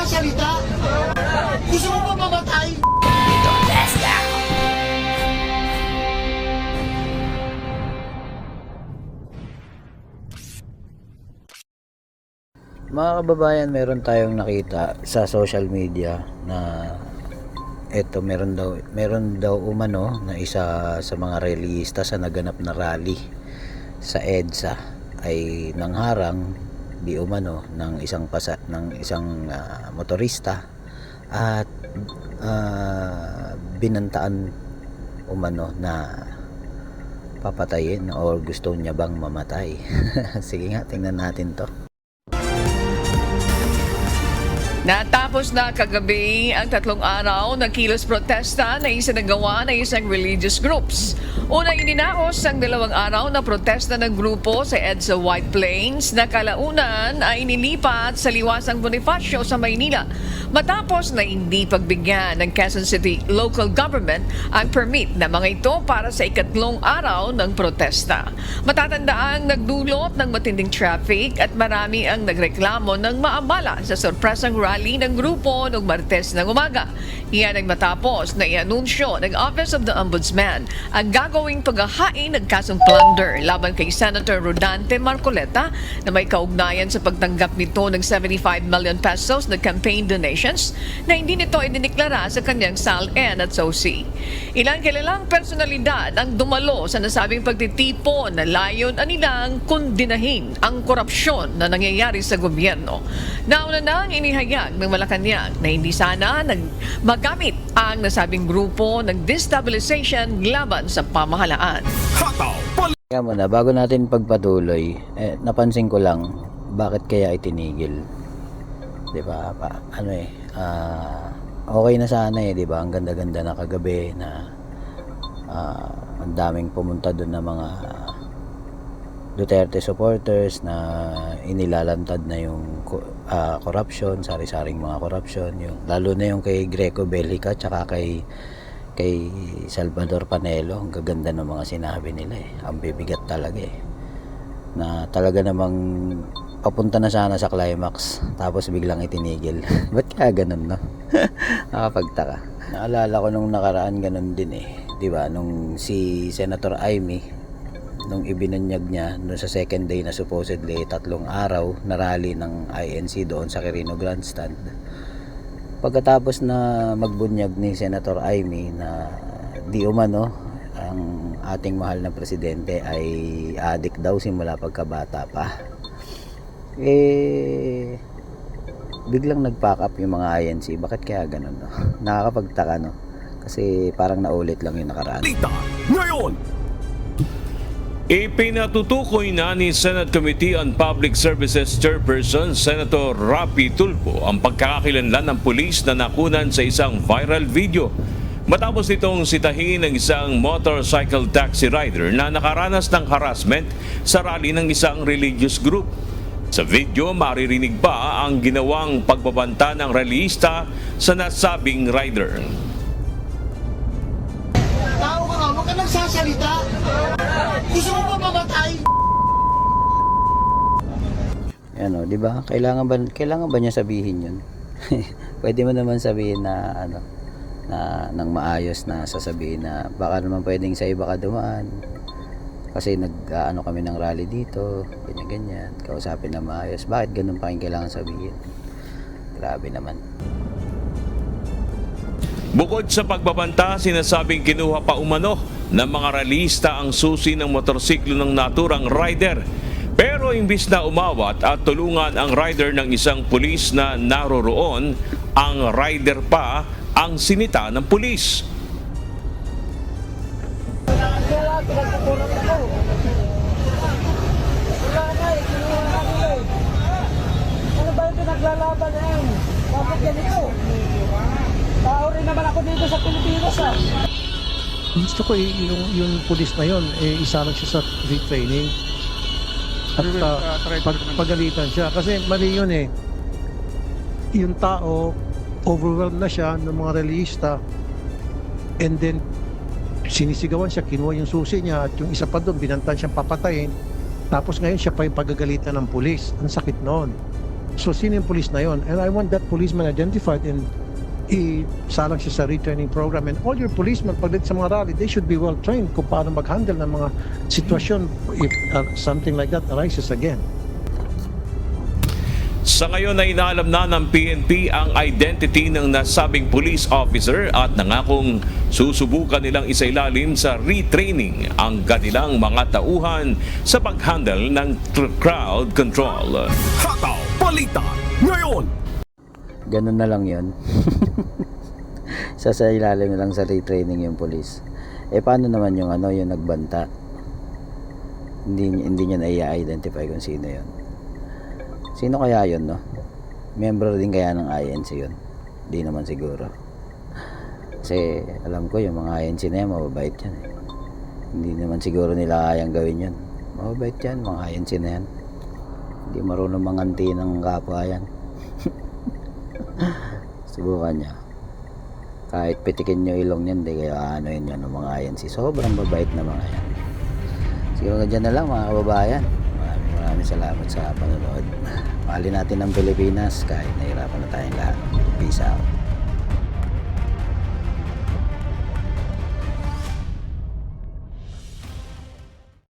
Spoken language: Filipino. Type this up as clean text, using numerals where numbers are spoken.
nagsasalita? Gusto mo ba mamatay? Mga kababayan, meron tayong nakita sa social media na eto meron daw umano na isa sa mga reliyista sa naganap na rally sa EDSA ay nangharang di umano ng isang motorista at binantaan umano na papatayin or gusto niya bang mamatay. Sige nga, tingnan natin to. Natapos na kagabi ang 3 araw ng kilos protesta na isinagawa ng isang religious groups. Una, ininakos ang 2 araw na protesta ng grupo sa EDSA White Plains na kalaunan ay inilipat sa Liwasang Bonifacio sa Maynila matapos na hindi pagbigyan ng Quezon City Local Government ang permit na mga ito para sa 3 araw ng protesta. Matatandaang nagdulot ng matinding traffic at marami ang nagreklamo ng maabala sa sorpresang rally ng grupo noong Martes ng umaga. Iyan ay matapos na ianunsyo ng Office of the Ombudsman ang gagawing paghahain ng kasong plunder laban kay Senator Rodante Marcoleta na may kaugnayan sa pagtanggap nito ng 75 million pesos na campaign donations na hindi nito idineklara sa kanyang SALN at SOCI. Ilang kilalang personalidad ang dumalo sa nasabing pagtitipon na layon anilang kundinahin ang korupsyon na nangyayari sa gobyerno. Nauna nang inihayag ng Malacanang na hindi sana magamit ang nasabing grupo ng destabilization laban sa pamahalaan. Kaya muna, bago natin pagpatuloy, napansin ko lang bakit kaya itinigil. 'Di ba? Okay na sana di ba? Ang ganda-ganda na kagabi na ang daming pumunta doon na mga Duterte supporters na inilalantad na yung corruption, sari-saring mga corruption, yung lalo na yung kay Greco Bellica tsaka kay Salvador Panelo. Ang gaganda ng mga sinabi nila ang bibigat talaga na talaga namang papunta na sana sa climax tapos biglang itinigil. Ba't kaya ganun, no? Nakapagtaka. Naalala ko nung nakaraan ganun din di ba, nung si Senator Amy nung ibinunyag niya no, sa second day na supposedly 3 araw na rally ng INC doon sa Quirino Grandstand. Pagkatapos na magbunyag ni Senator Amy na di umano ang ating mahal na presidente ay addict daw simula pagkabata pa, biglang nag-pack up yung mga INC. Bakit kaya ganun, no? Nakakapagtaka, no? Kasi parang naulit lang yung nakaraan. Ngayon, ipinatutukoy na ni Senate Committee on Public Services Chairperson Senator Rapi Tulfo ang pagkakakilanlan ng pulis na nakunan sa isang viral video matapos nitong sitahin ng isang motorcycle taxi rider na nakaranas ng harassment sa rally ng isang religious group. Sa video, maririnig pa ang ginawang pagbabanta ng rallyista sa nasabing rider. Tao ka nga, huwag ka nagsasalita. Gusto mo ba mamatay? Di ba? Kailangan ba niya sabihin 'yun? Pwede mo naman sabihin na na nang maayos na sasabihin na baka naman pwedeng sa iba ka dumaan. Kasi kami ng rally dito, ganyan, kausapin na maayos. Bakit ganun pa yung kailangan sabihin? Grabe naman. Bukod sa pagbabanta, sinasabing kinuha pa umano ng mga rallyista ang susi ng motorsiklo ng naturang rider. Pero imbis na umawat at tulungan ang rider ng isang pulis na naroroon, ang rider pa ang sinita ng pulis. Ano ba yung pinaglalaban na yun? Bakit ganito? Tao rin naman ako dito sa Pilipinas Gusto ko yung pulis na yun, isa lang siya sa retraining. At pagalitan siya. Kasi mali yun Yung tao, overwhelmed na siya ng mga relihista. And then, sinisigawan siya, kinuha yung susi niya. At yung isa pa doon, binantan siyang papatayin. Tapos ngayon siya pa yung pagagalitan ng pulis. Ang sakit noon. So sino yung police na yon? And I want that policeman identified and isalang siya sa retraining program. And all your policemen pagdating sa mga rally, they should be well trained kung paano mag-handle ng mga sitwasyon if something like that arises again. Sa ngayon ay inaalam na ng PNP ang identity ng nasabing police officer at nangakong susubukan nilang isailalim sa retraining ang kanilang mga tauhan sa pag-handle ng crowd control. Hataw Balita ngayon. Ganun na lang yun. Sasailalim lang sa retraining yung police. Paano naman yung yung nagbanta? Hindi niya na-identify kung sino yun. Sino kaya yun, no? Member din kaya ng INC yun? Di naman siguro. Kasi alam ko yung mga INC na yan, mababait yan eh. Hindi naman siguro nila kayang gawin yun. Mababait yan, mga INC na yan. Hindi marunong manganti ng kapwa yan. Subukan niya. Kahit pitikin nyo ilong yan, di kaya ano yun yan ng mga INC. Sobrang mabait na mga yan. Siguro dyan na lang mga kababayan. Maraming salamat sa panonood. Mahalin natin ang Pilipinas kahit nahirapan na tayong lahat. Peace out.